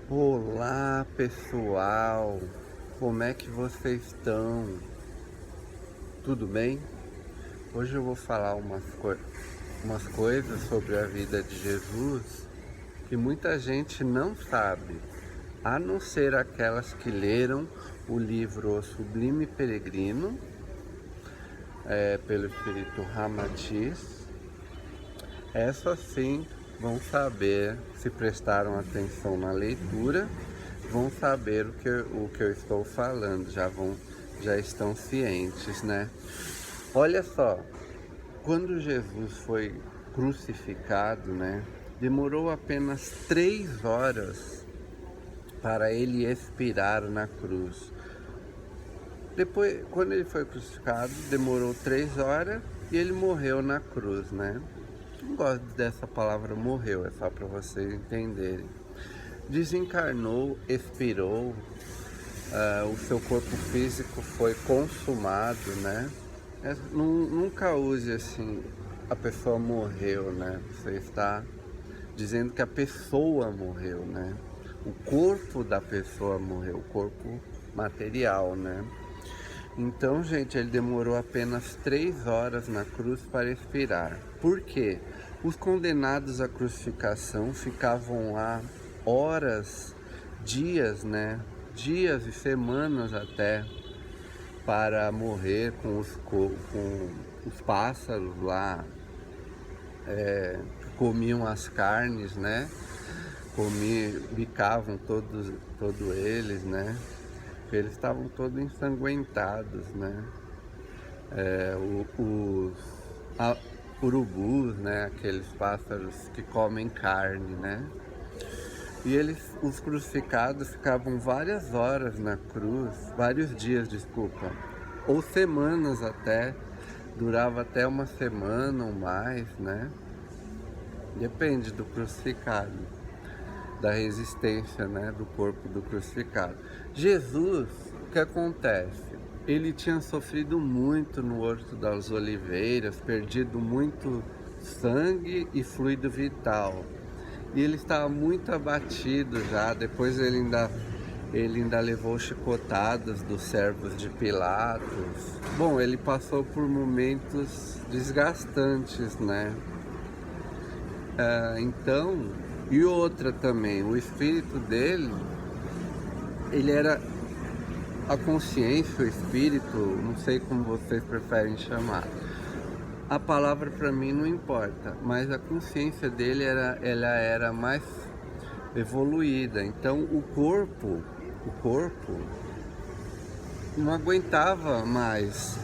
Olá pessoal, como é que vocês estão? Tudo bem? Hoje eu vou falar umas coisas sobre a vida de Jesus que muita gente não sabe, a não ser aquelas que leram o livro O Sublime Peregrino, pelo Espírito Ramatiz. Essas sim vão saber, se prestaram atenção na leitura, vão saber o que eu estou falando, já estão cientes, né? Olha só, quando Jesus foi crucificado, né, demorou apenas 3 horas para ele expirar na cruz. Depois, quando ele foi crucificado, demorou 3 horas e ele morreu na cruz, né? Não gosto dessa palavra morreu, é só para vocês entenderem. Desencarnou, expirou, o seu corpo físico foi consumado, né? Nunca use assim, a pessoa morreu, né? Você está dizendo que a pessoa morreu, né? O corpo da pessoa morreu, o corpo material, né? Então, gente, ele demorou apenas 3 horas na cruz para expirar. Por quê? Os condenados à crucificação ficavam lá horas, dias, né? Dias e semanas até para morrer com os pássaros lá, que comiam as carnes, né? Bicavam todos eles, né? Eles estavam todos ensanguentados, né? Os urubus, né? Aqueles pássaros que comem carne, né? E os crucificados ficavam várias horas na cruz, vários dias, desculpa, ou semanas até, durava até uma semana ou mais, né? Depende do crucificado, da resistência, né, do corpo do crucificado. Jesus, o que acontece? Ele tinha sofrido muito no Horto das Oliveiras, perdido muito sangue e fluido vital. E ele estava muito abatido já. Depois ele ainda levou chicotadas dos servos de Pilatos. Bom, ele passou por momentos desgastantes, né? Então, e outra também, o espírito dele, ele era a consciência, o espírito, não sei como vocês preferem chamar. A palavra para mim não importa, mas a consciência dele ela era mais evoluída. Então o corpo não aguentava mais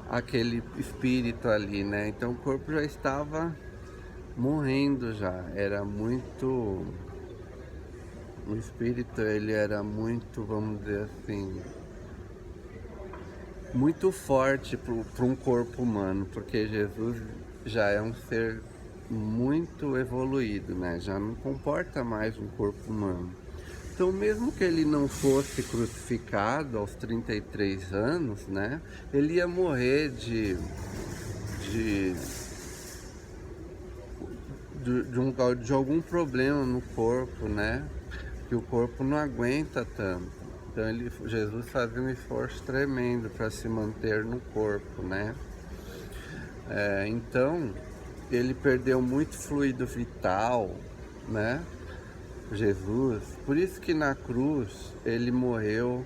aquele espírito ali, né? Então o corpo já estava morrendo já. O espírito ele era muito, vamos dizer assim, muito forte para um corpo humano, porque Jesus já é um ser muito evoluído, né? Já não comporta mais um corpo humano. Então, mesmo que ele não fosse crucificado aos 33 anos, né? Ele ia morrer de, de algum problema no corpo, né? Que o corpo não aguenta tanto. Então Jesus fazia um esforço tremendo para se manter no corpo, né? Então ele perdeu muito fluido vital, né? Jesus, por isso que na cruz ele morreu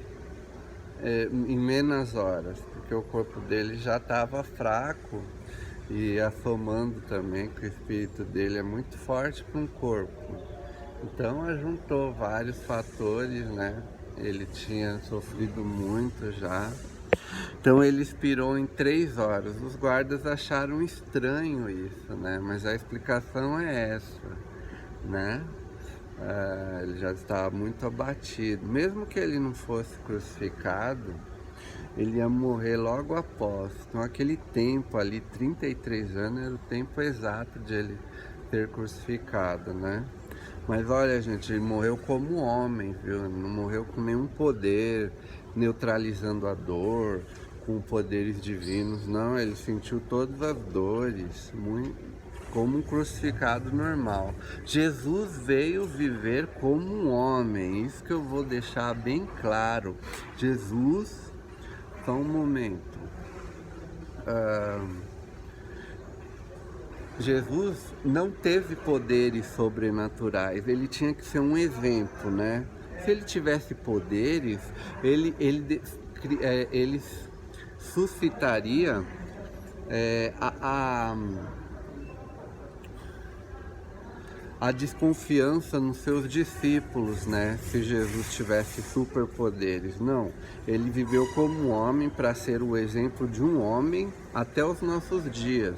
em menos horas, porque o corpo dele já estava fraco e assomando também que o espírito dele é muito forte para um corpo. Então juntou vários fatores, né? Ele tinha sofrido muito já. Então ele expirou em 3 horas. Os guardas acharam estranho isso, né? Mas a explicação é essa, né? Ele já estava muito abatido. Mesmo que ele não fosse crucificado, ele ia morrer logo após. Então aquele tempo ali, 33 anos, era o tempo exato de ele ter crucificado, né? Mas olha, gente, ele morreu como homem, viu? Não morreu com nenhum poder, neutralizando a dor, com poderes divinos. Não, ele sentiu todas as dores, muito, como um crucificado normal. Jesus veio viver como um homem, isso que eu vou deixar bem claro. Jesus, só um momento, Jesus não teve poderes sobrenaturais, ele tinha que ser um exemplo, né? Se ele tivesse poderes, ele suscitaria a desconfiança nos seus discípulos, né? Se Jesus tivesse superpoderes. Não, ele viveu como um homem para ser o exemplo de um homem até os nossos dias.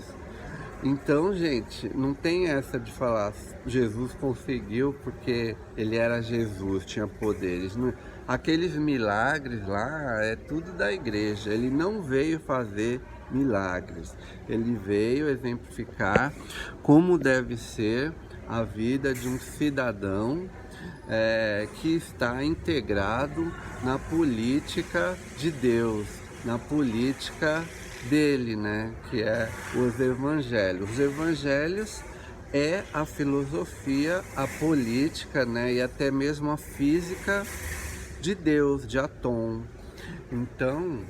Então, gente, não tem essa de falar Jesus conseguiu porque ele era Jesus, tinha poderes. Aqueles milagres lá é tudo da igreja. Ele não veio fazer milagres. Ele veio exemplificar como deve ser a vida de um cidadão que está integrado na política de Deus, na política dele, né, que é os evangelhos. Os evangelhos é a filosofia, a política, né, e até mesmo a física de Deus, de Atom. Então,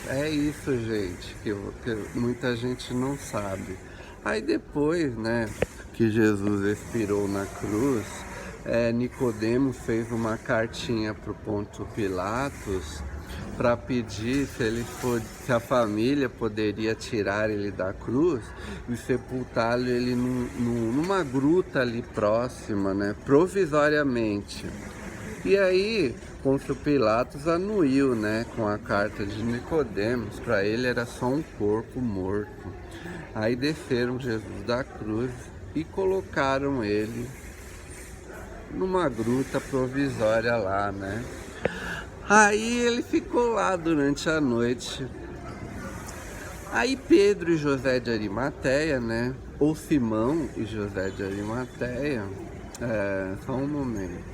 é isso, gente, que muita gente não sabe. Aí depois, né, que Jesus expirou na cruz, Nicodemo fez uma cartinha para o Pôncio Pilatos para pedir se a família poderia tirar ele da cruz e sepultá-lo ele numa gruta ali próxima, né, provisoriamente. E aí Pôncio Pilatos anuiu, né, com a carta de Nicodemos. Para ele era só um corpo morto. Aí desceram Jesus da cruz e colocaram ele numa gruta provisória lá, né? Aí ele ficou lá durante a noite. Aí Pedro e José de Arimateia, né? Ou Simão e José de Arimateia. Só um momento.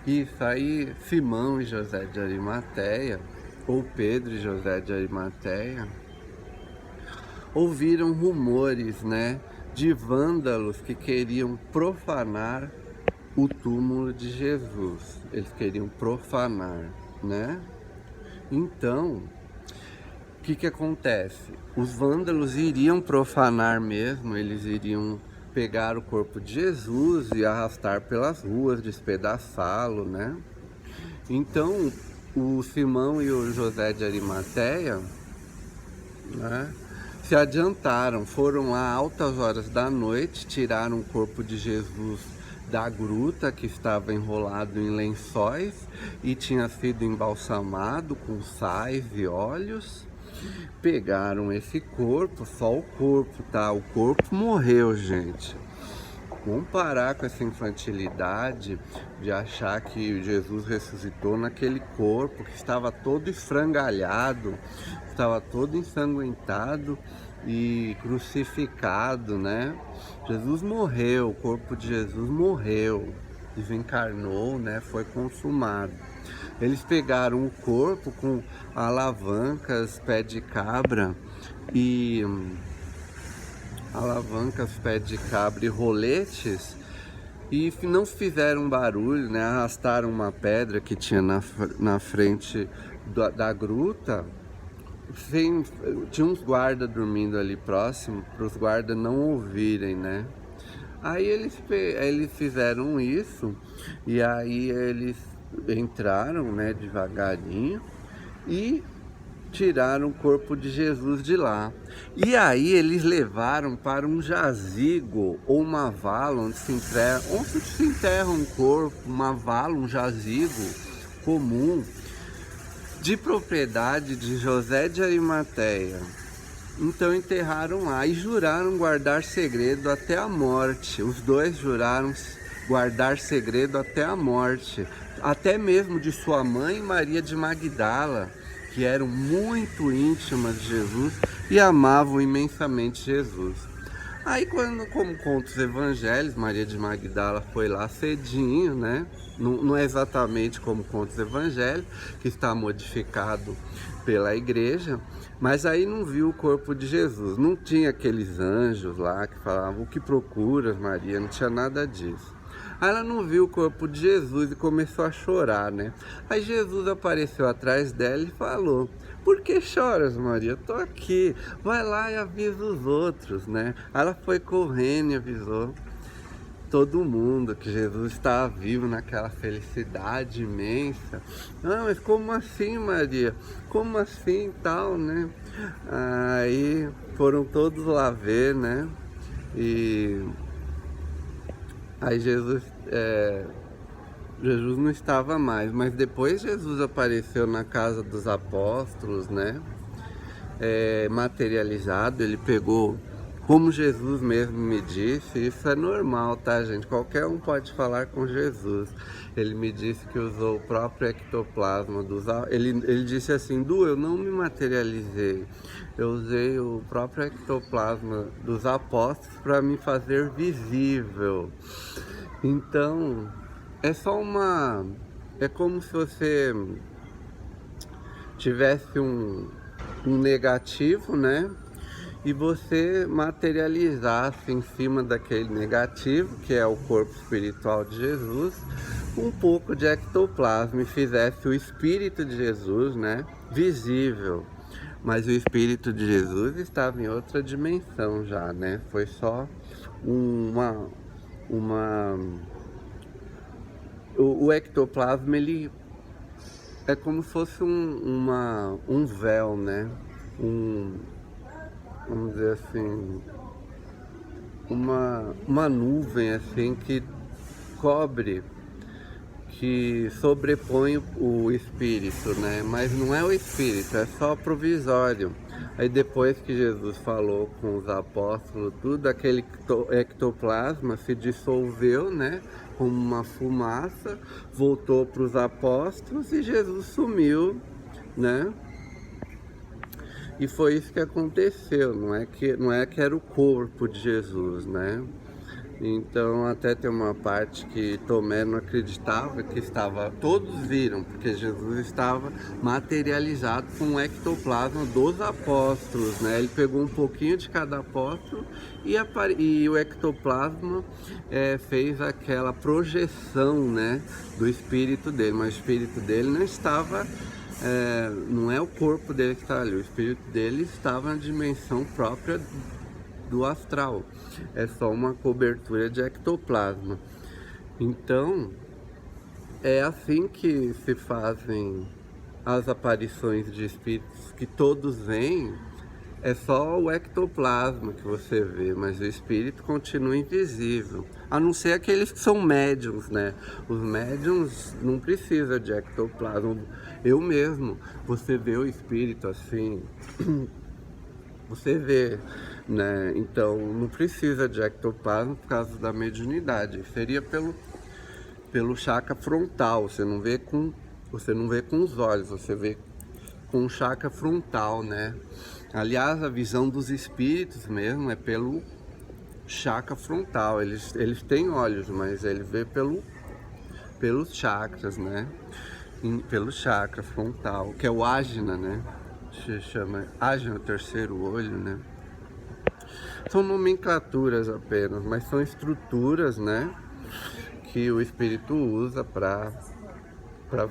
Isso aí, Simão e José de Arimateia, ou Pedro e José de Arimateia, ouviram rumores, né, de vândalos que queriam profanar o túmulo de Jesus. Eles queriam profanar, né? Então, o que acontece? Os vândalos iriam profanar mesmo, eles iriam pegar o corpo de Jesus e arrastar pelas ruas, despedaçá-lo, né? Então, o Simão e o José de Arimateia, né, se adiantaram, foram lá altas horas da noite, tiraram o corpo de Jesus da gruta que estava enrolado em lençóis e tinha sido embalsamado com sais e óleos. Pegaram esse corpo, só o corpo, tá? O corpo morreu, gente. Vamos parar com essa infantilidade de achar que Jesus ressuscitou naquele corpo que estava todo esfrangalhado, estava todo ensanguentado e crucificado, né? Jesus morreu, o corpo de Jesus morreu, desencarnou, né? Foi consumado. Eles pegaram o corpo com alavancas, pé de cabra e roletes e não fizeram barulho, né? Arrastaram uma pedra que tinha na frente da gruta. Tinha uns guardas dormindo ali próximo, para os guardas não ouvirem, né? Aí eles fizeram isso e aí eles entraram, né, devagarinho e tiraram o corpo de Jesus de lá. E aí eles levaram para um jazigo ou uma vala onde se enterra um corpo, uma vala, um jazigo comum de propriedade de José de Arimateia. Então enterraram lá e juraram guardar segredo até a morte. Os dois juraram guardar segredo até a morte, até mesmo de sua mãe Maria de Magdala, que eram muito íntimas de Jesus e amavam imensamente Jesus. Aí como conta os evangelhos, Maria de Magdala foi lá cedinho, né? Não é exatamente como conta os evangelhos, que está modificado pela igreja, mas aí não viu o corpo de Jesus. Não tinha aqueles anjos lá que falavam: o que procuras, Maria? Não tinha nada disso. Aí ela não viu o corpo de Jesus e começou a chorar, né? Aí Jesus apareceu atrás dela e falou: por que choras, Maria? Eu tô aqui. Vai lá e avisa os outros, né? Aí ela foi correndo e avisou todo mundo que Jesus estava vivo, naquela felicidade imensa. Ah, mas como assim, Maria? Como assim tal, né? Aí foram todos lá ver, né? E aí Jesus não estava mais, mas depois Jesus apareceu na casa dos apóstolos, né? Materializado, ele pegou, como Jesus mesmo me disse, isso é normal, tá, gente? Qualquer um pode falar com Jesus. Ele me disse que usou o próprio ectoplasma ele disse assim: Du, eu não me materializei, eu usei o próprio ectoplasma dos apóstolos para me fazer visível. Então, é como se você tivesse um negativo, né? E você materializasse em cima daquele negativo, que é o corpo espiritual de Jesus, um pouco de ectoplasma e fizesse o Espírito de Jesus, né, visível. Mas o Espírito de Jesus estava em outra dimensão já, né? Foi só uma o ectoplasma, ele é como se fosse um véu, né? Vamos dizer assim, uma nuvem assim que cobre, que sobrepõe o espírito, né? Mas não é o espírito, é só provisório. Aí depois que Jesus falou com os apóstolos, tudo aquele ectoplasma se dissolveu, né? Como uma fumaça, voltou para os apóstolos e Jesus sumiu, né? E foi isso que aconteceu, não é que era o corpo de Jesus, né? Então até tem uma parte que Tomé não acreditava que estava, todos viram, porque Jesus estava materializado com o ectoplasma dos apóstolos, né? Ele pegou um pouquinho de cada apóstolo e o ectoplasma fez aquela projeção, né, do espírito dele, mas o espírito dele não estava, não é o corpo dele que está ali, o espírito dele estava na dimensão própria do astral, é só uma cobertura de ectoplasma. Então é assim que se fazem as aparições de espíritos, que todos vêm, é só o ectoplasma que você vê, mas o espírito continua invisível, a não ser aqueles que são médiums, né? Os médiums não precisam de ectoplasma. Eu mesmo, você vê o espírito assim, você vê, né? Então não precisa de ectoplasma por causa da mediunidade. Seria pelo chakra frontal. Você não vê com os olhos, você vê com o chakra frontal, né? Aliás, a visão dos espíritos mesmo é pelo chakra frontal. Eles têm olhos, mas ele vê pelos chakras, né? Pelo chakra frontal, que é o ágina, né? Se chama ágina, terceiro olho, né? São nomenclaturas apenas, mas são estruturas, né, que o espírito usa para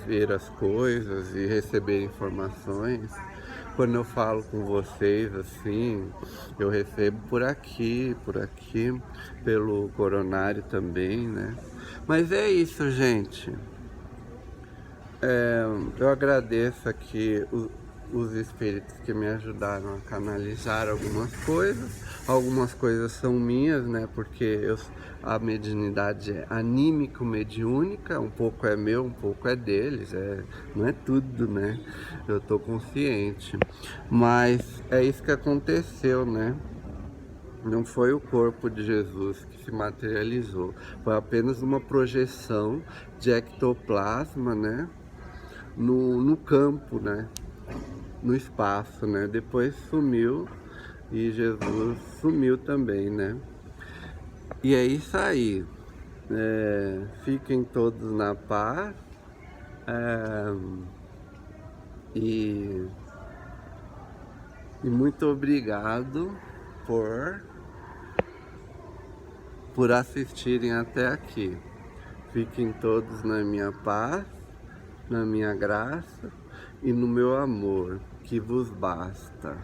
ver as coisas e receber informações. Quando eu falo com vocês assim, eu recebo por aqui, pelo coronário também, né? Mas é isso, gente. Eu agradeço aqui os espíritos que me ajudaram a canalizar algumas coisas são minhas, né, porque a mediunidade é anímico-mediúnica, um pouco é meu, um pouco é deles, não é tudo, né, eu tô consciente, mas é isso que aconteceu, né, não foi o corpo de Jesus que se materializou, foi apenas uma projeção de ectoplasma, né, no campo, né, no espaço, né? Depois sumiu e Jesus sumiu também, né? E é isso aí. Fiquem todos na paz. E muito obrigado por assistirem até aqui. Fiquem todos na minha paz, na minha graça e no meu amor, que vos basta.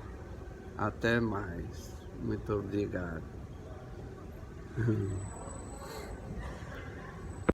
Até mais. Muito obrigado.